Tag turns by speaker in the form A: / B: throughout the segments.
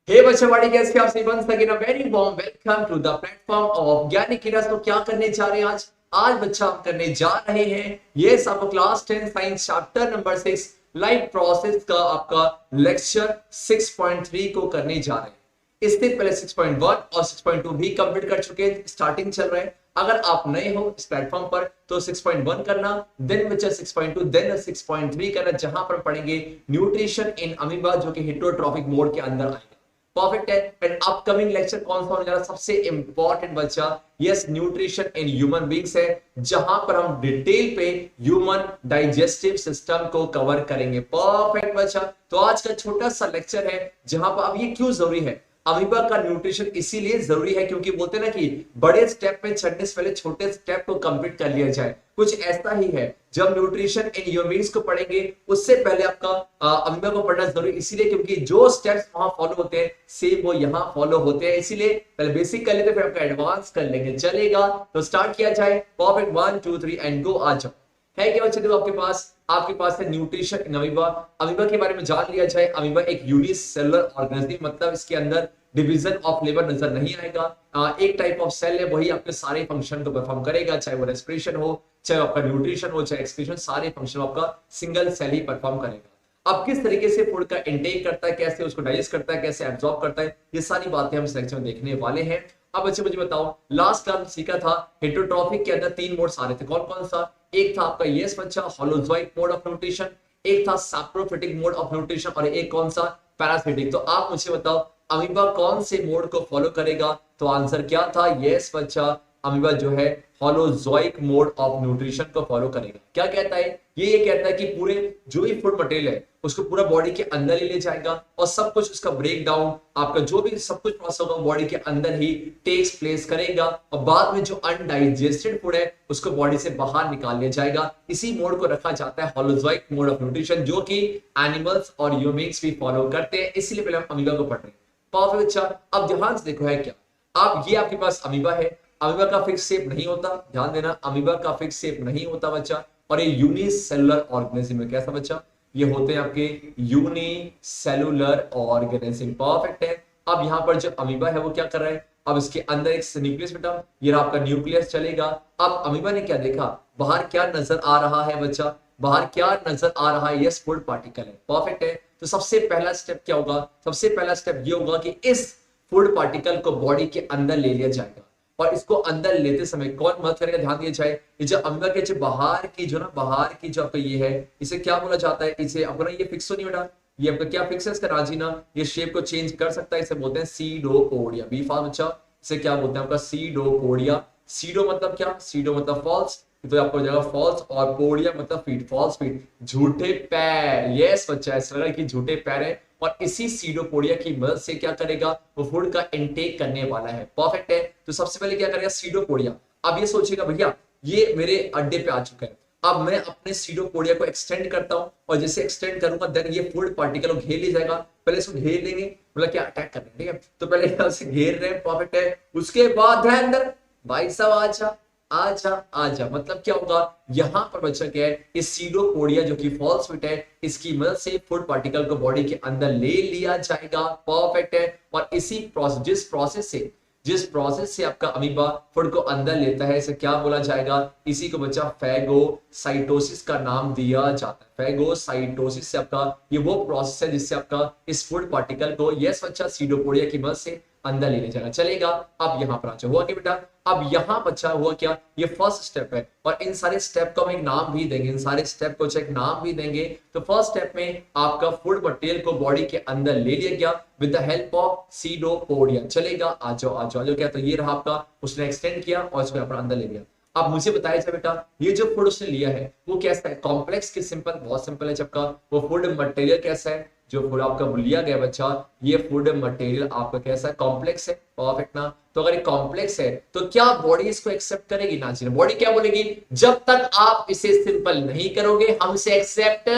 A: हे बच्चों कैसे आप सभी once again a very warm welcome to the platform of ज्ञानी किरस। तो क्या करने जा रहे हैं आज बच्चा हम करने जा रहे हैं ये सब class 10 science chapter number 6 life process का आपका लेक्चर 6.3 को करने जा रहे हैं। इससे पहले 6.1 और 6.2 भी कंप्लीट कर चुके हैं, स्टार्टिंग चल रहा है। अगर आप नए हो इस प्लेटफॉर्म पर तो 6.1 करना, देन बच्चा 6.2, देन 6.3 करना, जहां पर पढ़ेंगे न्यूट्रिशन इन अमीबा जो कि हेटेरोट्रॉफिक मोड के अंदर आएगा। परफेक्ट है। एंड अपकमिंग लेक्चर कौन सा होने जा रहा है? सबसे इंपॉर्टेंट बच्चा yes nutrition in human beings है, जहां पर हम डिटेल पे ह्यूमन डाइजेस्टिव सिस्टम को कवर करेंगे। परफेक्ट बच्चा। तो आज का छोटा सा लेक्चर है जहां पर अब ये क्यों जरूरी है, अमीबा का न्यूट्रिशन इसीलिए जरूरी है क्योंकि बोलते ना कि बड़े स्टेप में चढ़ने से पहले छोटे स्टेप को कंप्लीट कर लिया जाए। कुछ ऐसा ही है, जब न्यूट्रिशन इन ह्यूमंस को पढ़ेंगे उससे पहले आपका अमीबा को पढ़ना जरूरी इसीलिए क्योंकि जो स्टेप्स वहां फॉलो होते हैं सेम वो यहाँ फॉलो होते हैं। इसीलिए पहले बेसिक कर लेते फिर आपका एडवांस कर लेंगे। चलेगा तो स्टार्ट किया जाए। Perfect 1 2 3 and go. आ जाओ। है क्या बच्चे? देखो आपके पास है न्यूट्रिशन इन अमीबा। अमीबा के बारे में जान लिया जाए। अमीबा एक यूनिसेलुलर ऑर्गेनिज्म, मतलब इसके अंदर डिवीजन ऑफ लेबर नजर नहीं आएगा। एक टाइप ऑफ सेल है, वही आपके सारे फंक्शन को परफॉर्म करेगा, चाहे वो रेस्पिरेशन हो, चाहे आपका न्यूट्रिशन हो, चाहे एक्सक्रीशन, सारे फंक्शन आपका सिंगल सेल ही परफॉर्म करेगा। अब किस तरीके से फूड का इंटेक करता है, कैसे उसको डाइजेस्ट करता है, कैसे एब्जॉर्ब करता है, ये सारी बातें हम इस लेक्चर में देखने वाले हैं। अब बच्चे मुझे बताओ, लास्ट क्लास सीखा था हेटेरोट्रॉफिक के अंदर 3 मोड्स आ रहे थे। कौन कौन सा? एक था आपका यस बच्चा हॉलोजोइक मोड ऑफ न्यूट्रिशन, एक था सैप्रोफिटिक मोड ऑफ न्यूट्रिशन और एक कौन सा? पैरासिटिक। तो आप मुझे बताओ अमीबा कौन से मोड को फॉलो करेगा? तो आंसर क्या था? यस बच्चा, अमीबा जो है हॉलोजोइक मोड ऑफ न्यूट्रिशन को फॉलो करेगा। क्या कहता है ये कहता है कि पूरे जो भी फूड मटेरियल है उसको पूरा बॉडी के अंदर ले जाएगा और सब कुछ उसका ब्रेक डाउन, आपका जो भी सब कुछ प्रोसेस होगा बॉडी के अंदर ही टेक्स प्लेस करेगा और बाद में जो अनडाइजेस्टेड फूड है उसको बॉडी से बाहर निकाल लिया जाएगा। इसी मोड को रखा जाता है हॉलोजोइक मोड ऑफ न्यूट्रिशन, जो कि एनिमल्स और ह्यूमंस भी फॉलो करते हैं। इसलिए पहले हम अमीबा को पढ़ रहे हैं। परफेक्ट। अच्छा, अब ध्यान से देखो है क्या, अब ये आपके पास अमीबा है। अमीबा का फिक्स शेप नहीं होता, ध्यान देना, अमीबा का फिक्स शेप नहीं होता बच्चा, और ये यूनिसेलुलर ऑर्गेनिज्म है। कैसा बच्चा? ये होते हैं आपके यूनिसेलुलर ऑर्गेनिज्म। परफेक्ट है। अब यहाँ पर जो अमीबा है वो क्या कर रहा है? अब इसके अंदर एक न्यूक्लियस बेटा, ये आपका न्यूक्लियस चलेगा। अब अमीबा ने क्या देखा, बाहर क्या नजर आ रहा है बच्चा? बाहर क्या नजर आ रहा है? यस, फूड पार्टिकल है। परफेक्ट है। तो सबसे पहला स्टेप क्या होगा? सबसे पहला स्टेप ये होगा कि इस फूड पार्टिकल को बॉडी के अंदर ले लिया जाएगा और इसको अंदर लेते समय कौन मदद करेगा? ध्यान दिया जाए, ये जो अमीबा के जो बाहर की जो आपका ये है, इसे क्या बोला जाता है? इसे आपको ना ये फिक्स तो नहीं बेटा, ये आपका क्या फिक्स है? इसका राजीना ये शेप को चेंज कर सकता है, इसे बोलते हैं सीडोपोडिया। बी फॉर बच्चा, इसे क्या बोलते हैं? आपका सीडोपोडिया। सीडो मतलब क्या? सीडो मतलब फॉल्स, तो आपको हो जाएगा फॉल्स, और पोडिया मतलब फीट, फॉल्स फीट, झूठे पैर। यस बच्चा, ऐसा लग रहा है कि झूठे पैर है और इसी सीडोपोडिया की मदद से क्या करेगा? वो फूड का इंटेक करने वाला है। परफेक्ट है। तो सबसे पहले क्या करेगा? सीडोपोडिया। अब ये सोचेगा भैया ये मेरे अड्डे पे आ चुका है, अब मैं अपने सीडोपोडिया को एक्सटेंड करता हूं और जैसे एक्सटेंड करूंगा देन ये फूड पार्टिकल को घेर ले जाएगा। पहले इसको घेर लेंगे, मतलब क्या अटैक करने, ठीक है? तो पहले उसे घेर रहे हैं। परफेक्ट है। उसके बाद है अंदर, भाई साहब आजा आजा आजा, मतलब क्या होगा? यहां पर बच्चा क्या है? इस सीडोपोडिया जो कि फॉल्स फिट है, इसकी मदद से फूड पार्टिकल को बॉडी के अंदर ले लिया जाएगा। परफेक्ट है। और इसी प्रोसेस जिस प्रोसेस से आपका अमीबा फूड को अंदर लेता है, इसे क्या बोला जाएगा? इसी को बच्चा फैगोसाइटोसिस का नाम दिया जाता है। फैगोसाइटोसिस से आपका ये वो प्रोसेस है जिससे आपका इस फूड पार्टिकल को यस बच्चा सीडोपोडिया की मदद से अंदर लेने जाना। चलेगा। अब यहां पर आ हुआ क्या बेटा? अब यहां बच्चा हुआ क्या? ये फर्स्ट स्टेप है और इन सारे स्टेप को हम एक नाम भी देंगे, इन सारे स्टेप को एक नाम भी देंगे। तो फर्स्ट स्टेप में आपका फूड मटेरियल को बॉडी के अंदर ले लिया गया with the help of pseudopodia. चलेगा। आ जाओ क्या? तो ये रहा आपका, उसने एक्सटेंड किया और इसको अपना अंदर ले लिया। अब मुझे बताया जाए बेटा ये जो फूड उसने लिया है वो कैसा है? कॉम्प्लेक्स कि सिंपल? बहुत सिंपल है। सबका वो फूड मटेरियल कैसा है? जो फूड आपका लिया गया बच्चा, ये फूड मटेरियल आपका कैसा है? कॉम्प्लेक्स है। परफेक्ट ना? तो अगर ये कॉम्प्लेक्स है तो क्या बॉडी इसको एक्सेप्ट करेगी? ना जी, बॉडी क्या बोलेगी? जब तक आप इसे सिंपल नहीं करोगे हम इसे एक्सेप्ट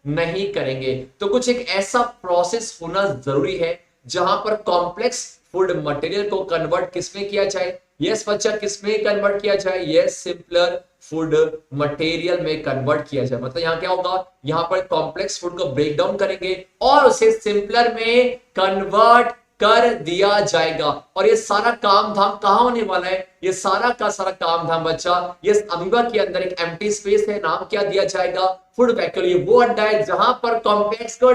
A: नहीं करेंगे। तो कुछ एक ऐसा प्रोसेस होना जरूरी है जहां पर कॉम्प्लेक्स फूड मटेरियल को कन्वर्ट किसमें किया जाए? यस बच्चा, किसमें कन्वर्ट किया जाए? यस, सिंपलर फूड मटेरियल में कन्वर्ट किया जाए। मतलब यहां क्या होगा? यहां पर कॉम्प्लेक्स फूड को ब्रेक डाउन करेंगे और उसे सिंपलर में कन्वर्ट कर दिया जाएगा। और ये सारा काम धाम कहां होने वाला है, ये सारा का सारा काम धाम बच्चा ये अमीबा के अंदर एक एम्प्टी स्पेस है, नाम क्या दिया जाएगा, फूड वैक्यूल। ये वो अड्डा है जहां पर कॉम्प्लेक्स को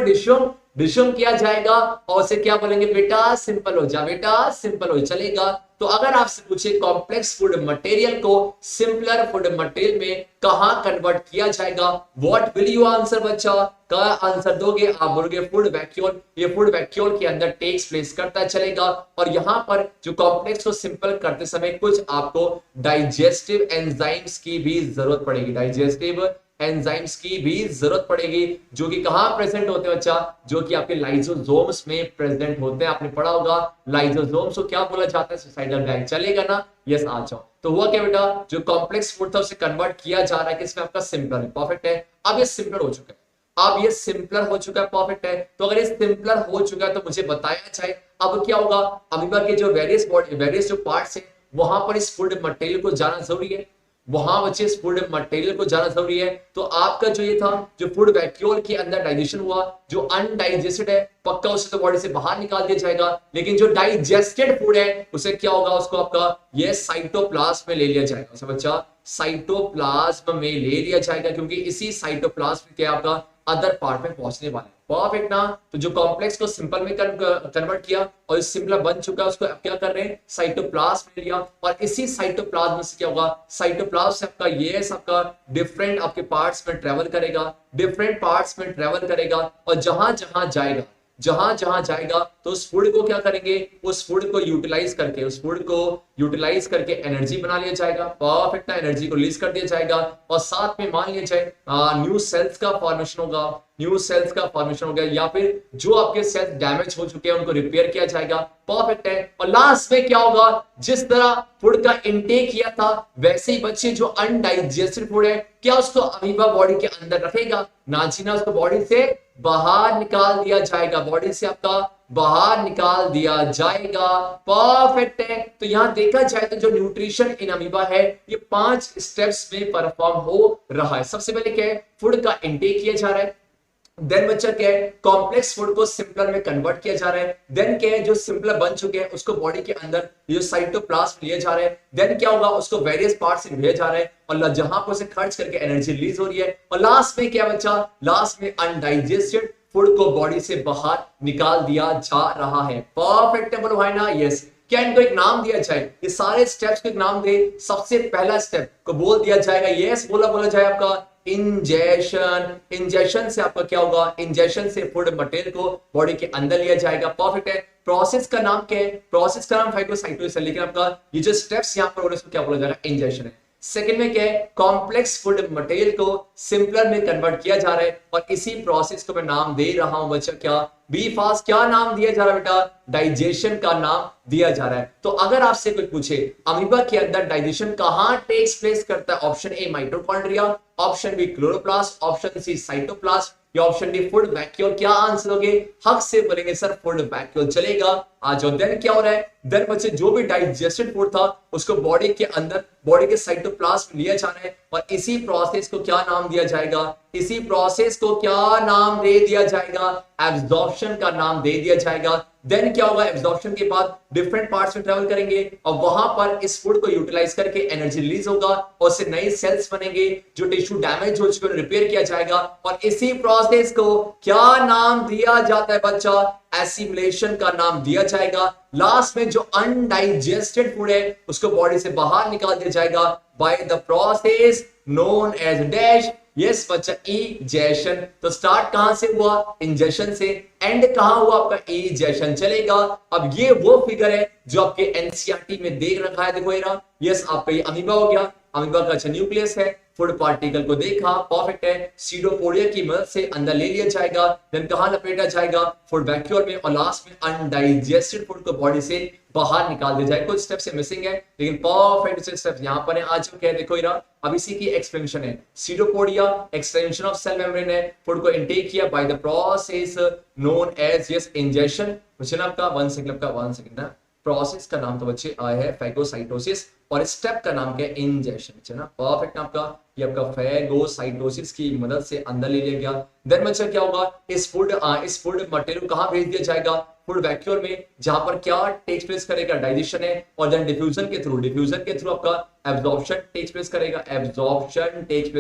A: डिशुम किया जाएगा और उसे क्या बोलेंगे बेटा, सिंपल हो जा, बेटा सिंपल हो चलेगा। तो अगर आपसे पूछे कॉम्प्लेक्स फूड मटेरियल को सिंपलर फूड मटेरियल में कहां कन्वर्ट किया जाएगा, व्हाट विल यू आंसर बच्चा, का आंसर दोगे आप बोलोगे फूड वैक्यूल। ये फूड वैक्यूल के अंदर टेक्स प्लेस करता चलेगा। और यहां पर जो कॉम्प्लेक्स को सिंपल करते समय कुछ आपको डाइजेस्टिव एंजाइम्स की भी जरूरत पड़ेगी, डाइजेस्टिव एंजाइम्स की भी जरूरत पड़ेगी, जो कि कहां प्रेजेंट होते हैं बच्चा, जो कि आपके लाइसोसोम्स में प्रेजेंट होते हैं। आपने पढ़ा होगा लाइसोसोम्स को क्या बोला जाता है, सुसाइडल बैग, चलेगा ना, यस आ जाओ। तो हुआ क्या बेटा, जो कॉम्प्लेक्स फूड था उसे कन्वर्ट किया जा रहा है किसमें, आपका सिंपलर है, परफेक्ट है। अब ये सिंपलर हो चुका है, अब ये सिंपलर हो चुका है, परफेक्ट है। तो अगर ये सिंपलर हो चुका है तो मुझे बताया जाए अब क्या होगा, अमीबा के जो वेरियस जो पार्ट्स है वहां पर इस फूड मटेरियल को जाना जरूरी है, वहां बच्चे इस फूड मटेरियल को जाना जरूरी है। तो आपका जो ये था, जो फूड वैक्यूल के अंदर डाइजेशन हुआ, जो अनडाइजेस्टेड है पक्का उसे तो बॉडी से बाहर निकाल दिया जाएगा, लेकिन जो डाइजेस्टेड फूड है उसे क्या होगा, उसको आपका ये साइटोप्लाज्म में ले लिया जाएगा, उसे बच्चा साइटोप्लाज्म में ले लिया जाएगा, क्योंकि इसी साइटोप्लाज्म के आपका अदर पार्ट में पहुंचने वाले, परफेक्ट ना। तो जो कॉम्प्लेक्स को सिंपल में कन्वर्ट किया और सिंपल बन चुका है उसको अब क्या कर रहे हैं, साइटोप्लाज्म में लिया। और इसी साइटोप्लाज्म से क्या होगा, साइटोप्लाज्म से आपका ये सबका डिफरेंट आपके पार्ट्स में ट्रेवल करेगा, डिफरेंट पार्ट्स में ट्रेवल करेगा। और जहां जहां जाएगा तो उस फूड को क्या करेंगे, उस फूड को यूटिलाइज करके एनर्जी बना लिया जाएगा, परफेक्ट ना, एनर्जी को रिलीज कर दिया जाएगा। और साथ में मान लिया जाए न्यू सेल्स का फॉर्मेशन होगा, या फिर जो आपके सेल्स डैमेज हो चुके हैं उनको रिपेयर किया जाएगा, परफेक्ट है। और लास्ट में क्या होगा, जिस तरह फूड का इंटेक किया था वैसे ही बच्चे जो अनडाइजेस्टेड फूड है क्या उसको अमीबा बॉडी के अंदर रखेगा, ना जी ना, उसको बॉडी से बाहर निकाल दिया जाएगा, बॉडी से आपका बाहर निकाल दिया जाएगा, परफेक्ट है। तो यहां देखा जाए तो जो न्यूट्रिशन इन अमीबा है ये 5 स्टेप्स में परफॉर्म हो रहा है। सबसे पहले क्या है, फूड का इंटेक किया जा रहा है, देन बच्चा क्या है, कॉम्प्लेक्स फूड को सिंपलर में कन्वर्ट किया जा रहा है, देन क्या है, जो सिंपलर बन चुके हैं उसको बॉडी के अंदर जो साइटोप्लाज्म लिया जा रहा है, देन क्या होगा, उसको वेरियस पार्ट्स में भेजा जा रहा है और जहां पर उसे खर्च करके एनर्जी रिलीज हो रही है। और लास्ट में क्या बच्चा, लास्ट में अनडाइजेस्टेड फूड को बॉडी से बाहर निकाल दिया जा रहा है, परफेक्ट है, बोलो भाई ना, यस। क्या इनको एक नाम दिया जाए, ये सारे स्टेप्स को एक नाम दे। सबसे पहला स्टेप को बोल दिया जाएगा, यस बोला जाए आपका इंजेशन। इंजेशन से आपका क्या होगा, इंजेशन से फूड मटेरियल को बॉडी के अंदर लिया जाएगा, परफेक्ट है। प्रोसेस का नाम क्या है, प्रोसेस का नाम फाइटोसाइटोसिस, लेकिन आपका ये जो स्टेप्स यहाँ पर हो रहे हैं उसको क्या बोला जाएगा, इंजेशन है। सेकंड में क्या है, कॉम्प्लेक्स फूड मटेरियल को सिंपलर में कन्वर्ट किया जा रहा है और इसी प्रोसेस को मैं नाम दे रहा हूं बच्चा, क्या बी फास्ट, क्या नाम दिया जा रहा है बेटा, डाइजेशन का नाम दिया जा रहा है। तो अगर आपसे कोई पूछे अमीबा के अंदर डाइजेशन कहां टेक्स प्लेस करता है, option A mitochondria, option B chloroplast, option C cytoplast या ऑप्शन डी फूड वैक्यूल, क्या आंसर होगे, हक से बोलेंगे सर फूड वैक्यूल, चलेगा आ जाओ। देन क्या हो रहा है, देन बच्चे जो भी डाइजेस्टेड फूड था उसको बॉडी के अंदर बॉडी के साइटोप्लाज्म लिया जा रहा है और इसी प्रोसेस को क्या नाम दिया जाएगा, इसी प्रोसेस को क्या नाम दे दिया जाएगा, एब्जॉर्प्शन का नाम दे दिया जाएगा। देन क्या होगा, एब्जॉर्प्शन के बाद डिफरेंट पार्ट्स में ट्रेवल करेंगे और वहां पर इस फूड को यूटिलाइज करके एनर्जी रिलीज होगा और उससे नए सेल्स बनेंगे, जो टिश्यू डैमेज हो चुके हैं रिपेयर किया जाएगा और इसी प्रोसेस को क्या नाम दिया जाता है बच्चा, एसिमिलेशन का नाम दिया जाएगा। लास्ट में जो अनडाइजेस्टेड फूड है उसको बॉडी से बाहर निकाल दिया जाएगा by the process known as dash, yes बच्चा, इजेशन। तो स्टार्ट कहां से हुआ, इंजेशन से, एंड कहां हुआ आपका इजेशन, चलेगा। अब ये वो फिगर है जो आपके एनसीईआरटी में देख रखा है, देखो ये रहा, यस आपका ये अमीबा हो गया, अमीबा का अच्छा न्यूक्लियस है, फूड पार्टिकल को देखा, परफेक्ट है, सीडोपोडिया की मदद से अंदर ले लिया जाएगा, देन कहां लपेटा जाएगा, फूड वैक्यूल में, और लास्ट में अनडाइजेस्टेड फूड को बॉडी से बाहर निकाल दिया जाएगा। कुछ स्टेप से मिसिंग है लेकिन परफेक्ट स्टेप यहां पर है, आज क्या है देखो, अब इसी की एक्सप्लेनेशन है, pseudopodia extension of cell membrane है, फूड को इनटेक किया by the process known as yes ingestion, question आपका 1 सेकंड ना, प्रोसेस का नाम तो बच्चे आया है फैगोसाइटोसिस और स्टेप का नाम क्या है, इंजेशन, है ना, परफेक्ट आपका, ये आपका फैगोसाइटोसिस की मदद से अंदर ले लिया गया। देन बच्चा क्या होगा, इस फूड मटेरियल कहां भेज दिया जाएगा, फूड वैक्यूल में, जहां पर क्या टेक्स प्लेस करेगा, डाइजेशन है, और देन डिफ्यूजन के थ्रू आपका एब्जॉर्प्शन टेक्स प्लेस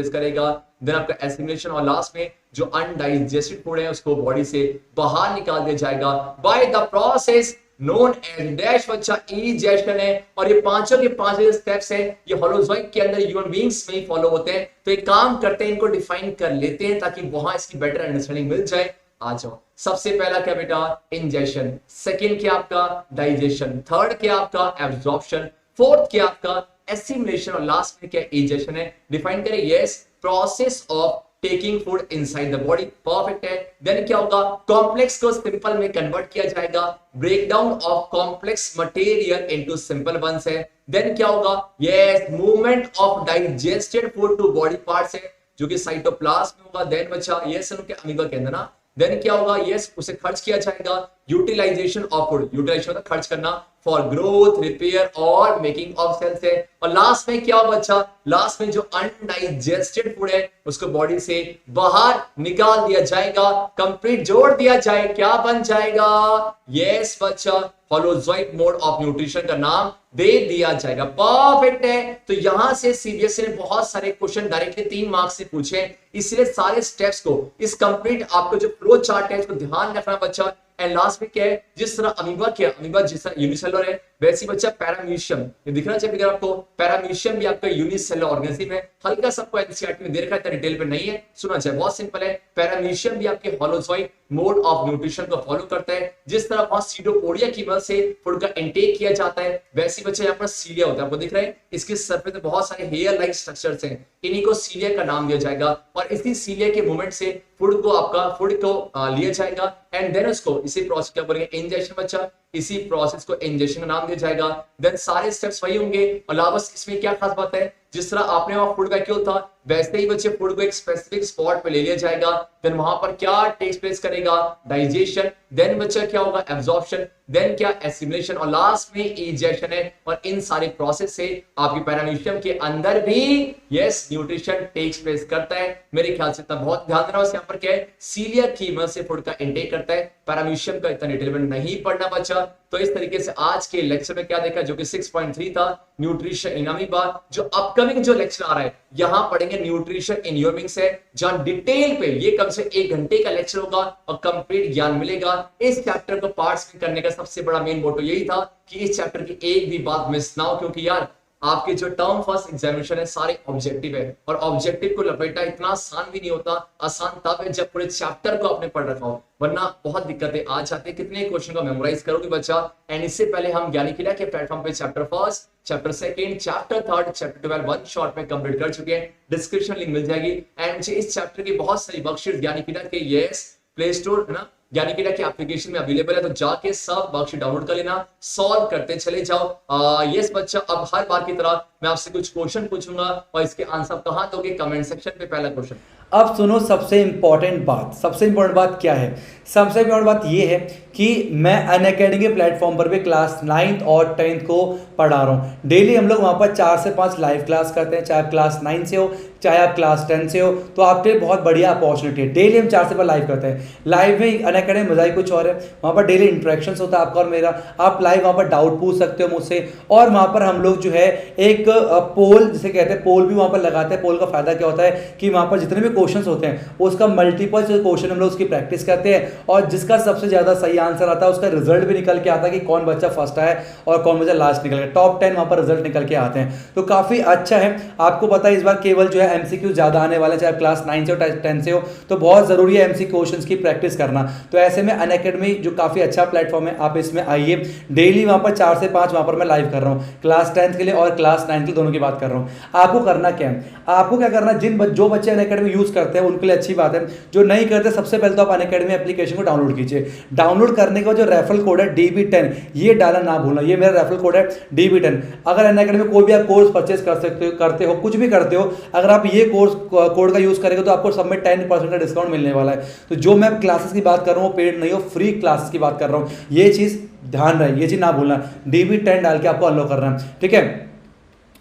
A: करेगा, देन आपका एसिमिलेशन, और लास्ट में जो अनडाइजेस्टेड फूड है उसको बॉडी से बाहर निकाल दिया जाएगा by the process known as dash बच्चा इजेशन है। और ये पांचों के पांच स्टेप्स है, ये होलोजोइक के अंदर ह्यूमन बीइंग्स में ही फॉलो होते हैं। तो एक काम करते हैं, इनको डिफाइन कर लेते हैं ताकि वहां इसकी बेटर अंडरस्टैंडिंग मिल जाए। आ जाओ, सबसे पहला क्या बेटा, इंजेशन, सेकंड क्या आपका डाइजेशन, थर्ड क्या आपका एब्जॉर्प्शन, फोर्थ क्या आपका एसिमिलेशन, और लास्ट में क्या इजेशन है। डिफाइन करें, yes, process of taking food inside the body, perfect है। देन क्या होगा, कॉम्प्लेक्स को सिंपल में कन्वर्ट किया जाएगा, breakdown of complex material into simple ones है। देन क्या होगा, yes, movement of digested food to body parts है, जो कि साइटोप्लाज्म में होगा। देन बच्चा यस के अमीबा के अंदर ना, देन क्या होगा, यस, उसे खर्च किया जाएगा, यूटिलाइजेशन ऑफ फूड, यूटिलाइजेशन मतलब खर्च करना, फॉर ग्रोथ, रिपेयर और मेकिंग ऑफ सेल्स है। और लास्ट में क्या होगा बच्चा, लास्ट में जो अनडाइजेस्टेड फूड है उसको बॉडी से बाहर निकाल दिया जाएगा, कंप्लीट जोड़ दिया जाए, क्या बन जाएगा, यस बच्चा, होलोजोइक मोड ऑफ न्यूट्रिशन का नाम दे दिया जाएगा। परफेक्ट है। तो यहां से सीबीएसई ने बहुत सारे क्वेश्चन डायरेक्टली 3 मार्क्स से पूछे, इसलिए सारे स्टेप्स को, इस कंप्लीट आपको जो फ्लो चार्ट है इसको ध्यान रखना बच्चा। एंड लास्ट में क्या है, जिस तरह अमीबा जिस तरह यूनिसेलुलर है, वैसी बच्चा पैरामीशियम, ये दिखना चाहिए अगर आपको, पैरामीशियम भी आपका यूनिसेलुलर ऑर्गेनिज्म है। हल्का सबको एनसीईआरटी में दे रखा है, डिटेल पे नहीं है, सुना चाहिए, बहुत सिंपल है। पैरामीशियम भी आपके होलोजोइक मोड ऑफ न्यूट्रिशन को फॉलो करता है। जिस तरह वहां सीडोपोडिया की मदद से फूड का इंटेक किया जाता है, वैसी बच्चा यहाँ पर सीलिया होता है, आपको दिख रहा है, इसके सरफेस पे बहुत सारे हेयर लाइक स्ट्रक्चर्स हैं, इन्हीं को सीलिया का नाम दिया जाएगा। और इसी सीलिया के मूवमेंट से फूड को लिया जाएगा, एंड देन उसको इसी प्रोसेस क्या बोलेंगे, इंजेक्शन बच्चा, इसी प्रोसेस को इंजेक्शन का नाम दिया जाएगा। देन सारे स्टेप्स वही होंगे। और लास्ट इसमें क्या खास बात है, जिस तरह आपने वहां फूड वैक्यूल था, वैसे ही बच्चे फूड को एक स्पेसिफिक स्पॉट पे ले लिया जाएगा, देन वहां पर क्या टेक्स प्लेस करेगा, डाइजेशन, देन बच्चा क्या होगा, एब्जॉर्प्शन, देन क्या एसिमिलेशन, और लास्ट में इजेक्शन है। और इन सारे प्रोसेस से आपके पैरामीशियम के अंदर भी यस न्यूट्रिशन टेक्स प्लेस करता है। मेरे ख्याल से इतना बहुत ध्यान देना, यहाँ पर क्या है, सीलिया की मदद से फूड का इंटेक करता है, पैरामीशियम का इतना डिटेल में नहीं पढ़ना बच्चा। तो इस तरीके से आज के लेक्चर में क्या देखा, जो कि 6.3 था, न्यूट्रिशन इन अमीबा। जो अपकमिंग जो लेक्चर आ रहा है, यहां पढ़ेंगे न्यूट्रिशन इन ह्यूमन बीइंग्स है, जहां डिटेल पे ये कम से 1 घंटे का लेक्चर होगा और कंप्लीट ज्ञान मिलेगा। इस चैप्टर को पार्ट्स में करने का सबसे बड़ा मेन मोटो यही था कि इस चैप्टर की एक भी बात मिस ना हो, क्योंकि यार आपके जो टर्म फर्स्ट एग्जामिनेशन है सारे ऑब्जेक्टिव है, और ऑब्जेक्टिव को लपेटना इतना आसान भी नहीं होता। आसान तब है जब पूरे चैप्टर को आपने पढ़ रखा हो, वरना बहुत दिक्कतें आ जाती है। कितने क्वेश्चन को मेमोराइज करोगे बच्चा। एंड इससे पहले हम ज्ञानिकिला के प्लेटफॉर्म पे chapter first, chapter second, chapter third, chapter 12 one shot में कंप्लीट कर चुके हैं। डिस्क्रिप्शन लिंक मिल जाएगी। एंड मुझे इस चैप्टर की बहुत सारी वर्कशीट ज्ञानिकिला के यस प्ले स्टोर है ना, ज्ञानिकिला की एप्लीकेशन में अवेलेबल है, तो जाके सब वर्कशीट डाउनलोड कर लेना, सॉल्व करते चले जाओ। यस बच्चा, अब हर बार की तरह मैं आपसे कुछ क्वेश्चन पूछूंगा और इसके आंसर कहां दोगे, कमेंट सेक्शन पे। पहला क्वेश्चन,
B: अब सुनो सबसे इंपॉर्टेंट बात। सबसे इंपॉर्टेंट बात क्या है? सबसे इंपॉर्टेंट बात ये है कि मैं अनअकैडमी के प्लेटफॉर्म पर भी क्लास 9th और 10th को पढ़ा रहा हूँ। डेली हम लोग वहाँ पर 4 से 5 लाइव क्लास करते हैं, चाहे आप क्लास 9 से हो चाहे आप क्लास 10 से हो, तो आपके लिए बहुत बढ़िया अपॉर्चुनिटी है। डेली हम 4 से 5 लाइव करते हैं। लाइव में अनअकैडमी मजा ही कुछ और है, वहाँ पर डेली इंटरेक्शंस होता है आपका और मेरा। आप लाइव वहाँ पर डाउट पूछ सकते हो मुझसे, और वहाँ पर हम लोग जो है एक पोल जिसे कहते हैं, पोल भी वहाँ पर लगाते हैं। पोल का फायदा क्या होता है कि वहाँ पर जितने भी क्वेश्चंस होते हैं उसका मल्टीपल क्वेश्चन हम लोग उसकी प्रैक्टिस करते हैं, और जिसका सबसे ज्यादा सही आंसर आता है उसका रिजल्ट भी निकल के आता है कि कौन बच्चा फर्स्ट आया और कौन बच्चा लास्ट निकल गया। टॉप 10 वहाँ पर रिजल्ट निकल के आते हैं, तो काफी अच्छा है। आपको पता है इस बार केवल जो है एमसीक्यू ज्यादा आने वाले, चाहे क्लास 9 से हो 10 से हो, तो बहुत जरूरी है एमसीक्यू क्वेश्चंस की प्रैक्टिस करना। तो ऐसे में अनअकैडमी जो काफी अच्छा प्लेटफॉर्म है, आप इसमें आइए। डेली वहाँ पर 4 से 5 वहाँ पर मैं लाइव कर रहा हूँ, क्लास 10th के लिए और क्लास 9 के लिए, दोनों की बात कर रहा हूँ। आपको करना क्या है, आपको क्या करना, जो बच्चे अनअकैडमी यूज करते हैं उनके लिए अच्छी बात है। जो नहीं करते, सबसे पहले तो आप अनअकैडमी एप्लीकेशन को डाउनलोड कीजिए। डाउनलोड करने का जो रेफरल कोड है DB10, ये डालना ना भूलना। ये मेरा रेफरल कोड है DB10। अगर अनअकैडमी कोई भी आप कोर्स परचेस करते हो, कुछ भी करते हो, अगर आप ये कोर्स कोड का यूज करेंगे तो आपको सब में 10% का डिस्काउंट मिलने वाला है। तो जो मैं क्लासेस की बात कर रहा हूँ वो पेड नहीं हो, फ्री क्लासेस की बात कर रहा हूँ। ये चीज ध्यान रहे, ये चीज ना भूलना। DB10 डाल के आपको अनलॉक करना है, ठीक है।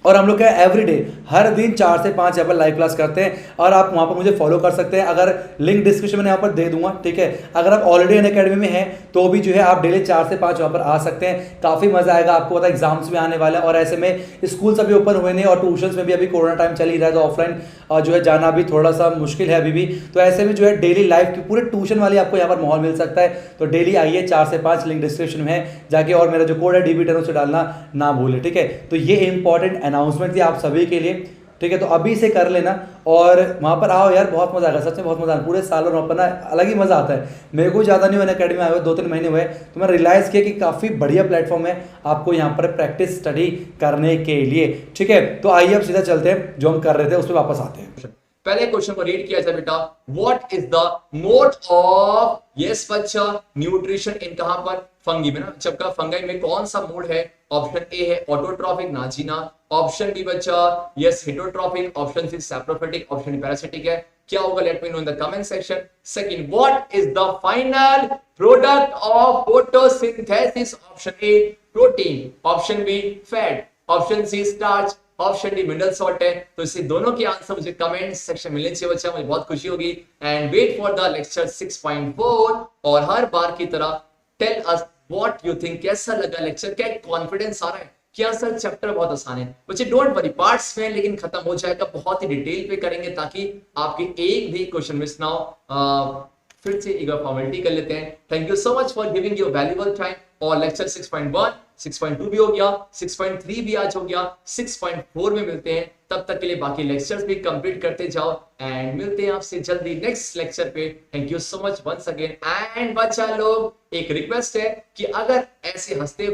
B: और हम लोग क्या एवरीडे हर दिन 4 से 5 यहाँ पर लाइव क्लास करते हैं और आप वहाँ पर मुझे फॉलो कर सकते हैं। अगर लिंक डिस्क्रिप्शन में यहाँ पर दे दूंगा, ठीक है। अगर आप ऑलरेडी अन अकेडमी में हैं तो भी जो है आप डेली 4 से 5 वहाँ पर आ सकते हैं। काफ़ी मजा आएगा आपको, पता एग्जाम्स भी आने वाले हैं और ऐसे में स्कूल्स अभी ओपन हुए नहीं और ट्यूशंस में भी अभी कोरोना टाइम चल ही रहा है, तो ऑफलाइन जो है जाना भी थोड़ा सा मुश्किल है अभी भी। तो ऐसे में जो है डेली लाइव की पूरे ट्यूशन वाली आपको यहाँ पर माहौल मिल सकता है। तो डेली आइए 4 से 5, लिंक डिस्क्रिप्शन में है जाके, और मेरा जो कोड है DB10 उसे डालना ना भूले, ठीक है। तो ये इंपॉर्टेंट अनाउंसमेंट थी आप सभी के लिए, ठीक है। तो अभी से कर लेना और वहाँ पर आओ यार, बहुत मजा आएगा, सच में बहुत मजा आएगा। पूरे साल और वहाँ पर ना अलग ही मजा आता है। मेरे को ज़्यादा नहीं हुआ अकेडमी में आए हुए, 2-3 महीने हुए, तो मैं रियलाइज़ किया कि काफ़ी बढ़िया प्लेटफॉर्म है आपको यहाँ पर प्रैक्टिस स्टडी करने के लिए, ठीक है। तो आइए अब सीधा चलते हैं, जो हम कर रहे थे उस पर वापस आते हैं।
A: पहले क्वेश्चन को रीड किया जाए बेटा, what is the mode of, yes बच्चा, न्यूट्रिशन इन कहां पर, फंगी में ना, जब का फंगाई में कौन सा मोड है? ऑप्शन ए है ऑटोट्रॉफिक, ना जीना। ऑप्शन बी बच्चा yes heterotrophic, option C saprophytic, option parasitic है। क्या होगा? Let me know in the comment section. Second, what is the final product of photosynthesis? Option A protein, option B fat, option C starch, option D mineral salt है। तो इसे दोनों के answer मुझे comment section में मिलने चाहिए बच्चा, मुझे बहुत खुशी होगी। And wait for the lecture 6.4 और हर बार की तरह tell us what you think, कैसा लगा लेक्चर, क्या कॉन्फिडेंस आ रहा है? क्या सर चैप्टर बहुत आसान है? बच्चे डोंट वरी, पार्ट्स में लेकिन खत्म हो जाएगा, बहुत ही डिटेल पे करेंगे ताकि आपके एक भी क्वेश्चन मिस ना हो। फिर से एक बार फॉर्मेलिटी कर लेते हैं। Thank you so much for giving your valuable time. और लेक्चर 6.1, 6.2 भी हो गया, 6.3 भी आज हो गया, 6.4 में मिलते हैं। तब तक के लिए बाकी लेक्चर्स भी कंप्लीट करते जाओ एंड मिलते हैं आपसे जल्दी नेक्स्ट लेक्चर पे। Thank you so much once again. And बच्चा लोग, एक रिक्वेस्ट है कि अगर ऐसे हंसते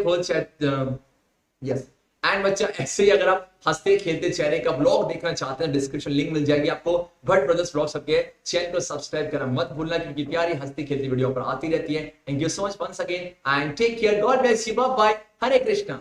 A: यस एंड बच्चा ऐसे ही अगर आप हंसते खेलते चेहरे का ब्लॉग देखना चाहते हैं, डिस्क्रिप्शन लिंक मिल जाएगी आपको भट्ट ब्रदर्स ब्लॉग सबके। चैनल को सब्सक्राइब करना मत भूलना, क्योंकि प्यारी हंसती खेलती वीडियो पर आती रहती है। Thank you so much once again and take care, God bless you, bye bye, Hare Krishna.